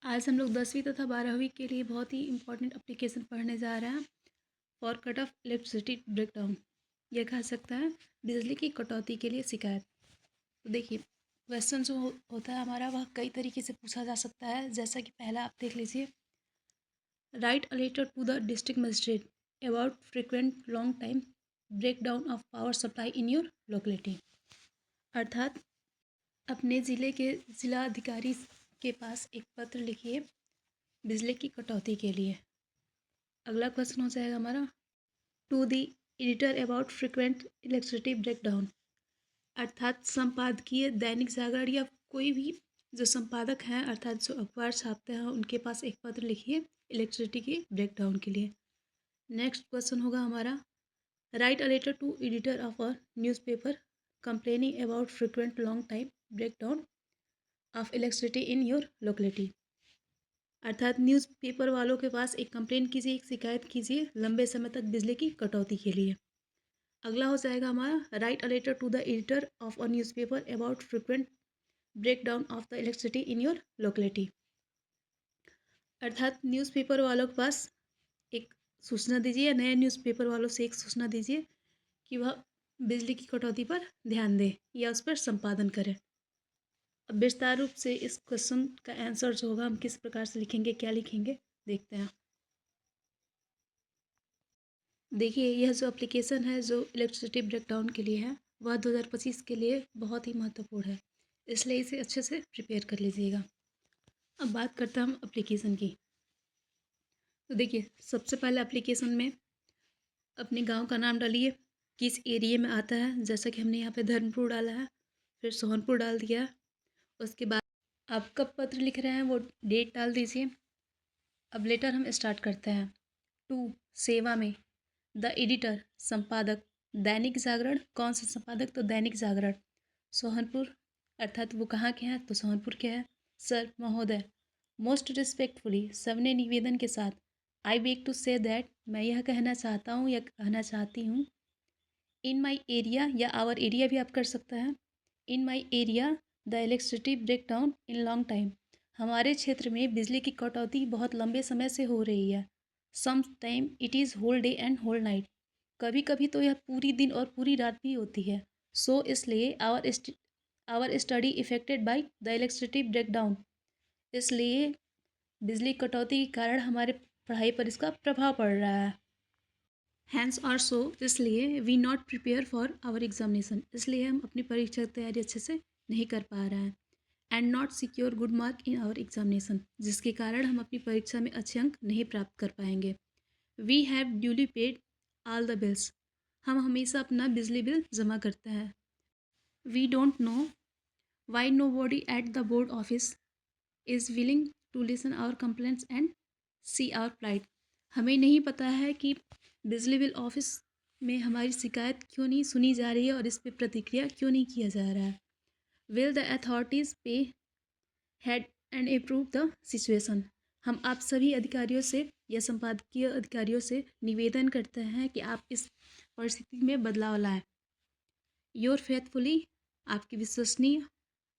आज हम लोग 10वीं तथा 12वीं के लिए बहुत ही इंपॉर्टेंट एप्लीकेशन पढ़ने जा रहे हैं। For cut off electricity breakdown, यह कह सकता है बिजली की कटौती के लिए शिकायत। तो देखिए, क्वेश्चन जो होता है हमारा वह कई तरीके से पूछा जा सकता है। जैसा कि पहला आप देख लीजिए, write a letter to the district magistrate about frequent long time break down of power supply in your locality. अर्थात अपने ज़िले के ज़िला अधिकारी के पास एक पत्र लिखिए बिजली की कटौती के लिए। अगला क्वेश्चन हो जाएगा हमारा, to the editor about frequent electricity breakdown. अर्थात संपादकीय दैनिक जागरण या कोई भी जो संपादक हैं अर्थात जो अखबार छापते हैं उनके पास एक पत्र लिखिए इलेक्ट्रिसिटी के ब्रेकडाउन के लिए। नेक्स्ट क्वेश्चन होगा हमारा, write a letter to editor of a newspaper complaining about frequent long time breakdown of electricity in your locality. अर्थात न्यूज़पेपर वालों के पास एक कंप्लेन कीजिए, एक शिकायत कीजिए लंबे समय तक बिजली की कटौती के लिए। अगला हो जाएगा हमारा, write a letter to the editor of a newspaper about frequent break down of the electricity in your locality. अर्थात न्यूज़पेपर वालों के पास एक सूचना दीजिए या नए न्यूज़पेपर वालों से एक सूचना दीजिए कि वह बिजली की कटौती पर ध्यान दें या उस पर संपादन करें। अब विस्तार रूप से इस क्वेश्चन का आंसर जो होगा हम किस प्रकार से लिखेंगे, क्या लिखेंगे, देखते हैं। देखिए, यह जो एप्लीकेशन है जो इलेक्ट्रिसिटी ब्रेकडाउन के लिए है वह 2025 के लिए बहुत ही महत्वपूर्ण है, इसलिए इसे अच्छे से प्रिपेयर कर लीजिएगा। अब बात करते हैं हम एप्लीकेशन की। तो देखिए, सबसे पहले एप्लीकेशन में अपने गांव का नाम डालिए, किस एरिया में आता है। जैसा कि हमने यहाँ पे धर्मपुर डाला है, फिर सोहनपुर डाल दिया है। उसके बाद आप कब पत्र लिख रहे हैं वो डेट डाल दीजिए। अब लेटर हम स्टार्ट करते हैं। टू, सेवा में, द एडिटर, संपादक, दैनिक जागरण। कौन सा संपादक? तो दैनिक जागरण, सोहनपुर। अर्थात वो कहाँ के हैं? तो सोहनपुर के हैं। सर, महोदय, मोस्ट रिस्पेक्टफुली, सबने निवेदन के साथ, I beg to say that, मैं यह कहना चाहता हूँ या कहना चाहती हूँ, इन माई एरिया या आवर एरिया भी आप कर सकते हैं। In my area the electricity break down in long time, हमारे क्षेत्र में बिजली की कटौती बहुत लंबे समय से हो रही है। Some time it is whole day and whole night, कभी कभी तो यह पूरी दिन और पूरी रात भी होती है। सो इसलिए our study affected by the electricity break down, इसलिए बिजली कटौती के कारण हमारे पढ़ाई पर इसका प्रभाव पड़ रहा है। हैंस और सो, इसलिए we not prepare for our examination, इसलिए हम अपनी परीक्षा की तैयारी अच्छे से नहीं कर पा रहे हैं। And not secure good mark in our examination, जिसके कारण हम अपनी परीक्षा में अच्छे अंक नहीं प्राप्त कर पाएंगे। We have duly paid all the bills, हम हमेशा अपना बिजली बिल जमा करते हैं। We don't know why nobody at the board office is willing to listen our complaints and see our plight, हमें नहीं पता है कि बिजली बिल ऑफिस में हमारी शिकायत क्यों नहीं सुनी जा रही है और इस पर प्रतिक्रिया क्यों नहीं किया जा रहा है। विल द अथॉरिटीज़ पे head and approve the situation, हम आप सभी अधिकारियों से या संपादकीय अधिकारियों से निवेदन करते हैं कि आप इस परिस्थिति में बदलाव लाएं। योर फेथफुली, आपकी विश्वसनीय,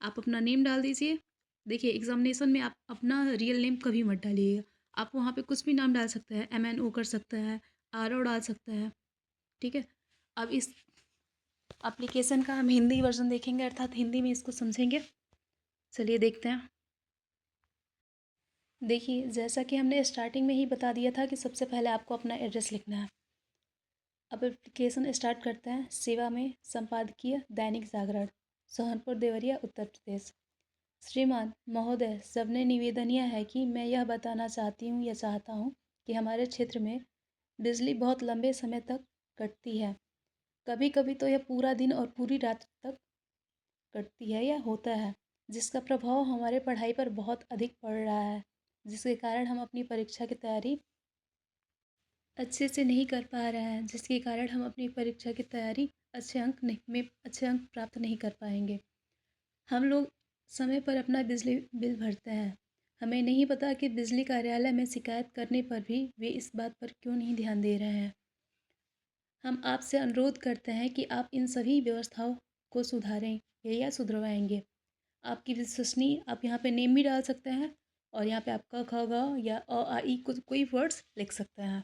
आप अपना नेम डाल दीजिए। देखिए, एग्जामिनेशन में आप अपना रियल नेम कभी मत डालिएगा, आप वहाँ पे कुछ भी नाम डाल सकते हैं, MNO कर सकता है, RO डाल सकता है, ठीक है। अब इस एप्लीकेशन का हम हिंदी वर्जन देखेंगे, अर्थात हिंदी में इसको समझेंगे। चलिए देखते हैं। देखिए, जैसा कि हमने स्टार्टिंग में ही बता दिया था कि सबसे पहले आपको अपना एड्रेस लिखना है। अब एप्लीकेशन स्टार्ट करते हैं। सेवा में, संपादकीय दैनिक जागरण, सोहनपुर देवरिया, उत्तर प्रदेश। श्रीमान महोदय, सबने निवेदन यह है कि मैं यह बताना चाहती हूँ या चाहता हूँ कि हमारे क्षेत्र में बिजली बहुत लंबे समय तक कटती है। कभी कभी तो यह पूरा दिन और पूरी रात तक कटती है या होता है, जिसका प्रभाव हमारे पढ़ाई पर बहुत अधिक पड़ रहा है, जिसके कारण हम अपनी परीक्षा की तैयारी अच्छे से नहीं कर पा रहे हैं, जिसके कारण हम अपनी परीक्षा की तैयारी अच्छे अंक प्राप्त नहीं कर पाएंगे। हम लोग समय पर अपना बिजली बिल भरते हैं, हमें नहीं पता कि बिजली कार्यालय में शिकायत करने पर भी वे इस बात पर क्यों नहीं ध्यान दे रहे हैं। हम आपसे अनुरोध करते हैं कि आप इन सभी व्यवस्थाओं को सुधारें या सुधरवाएंगे। आपकी विश्वसनीय, आप यहाँ पे नेम भी डाल सकते हैं, और यहाँ पे आप क ख ग या अ आ इ कुछ कोई वर्ड्स लिख सकते हैं।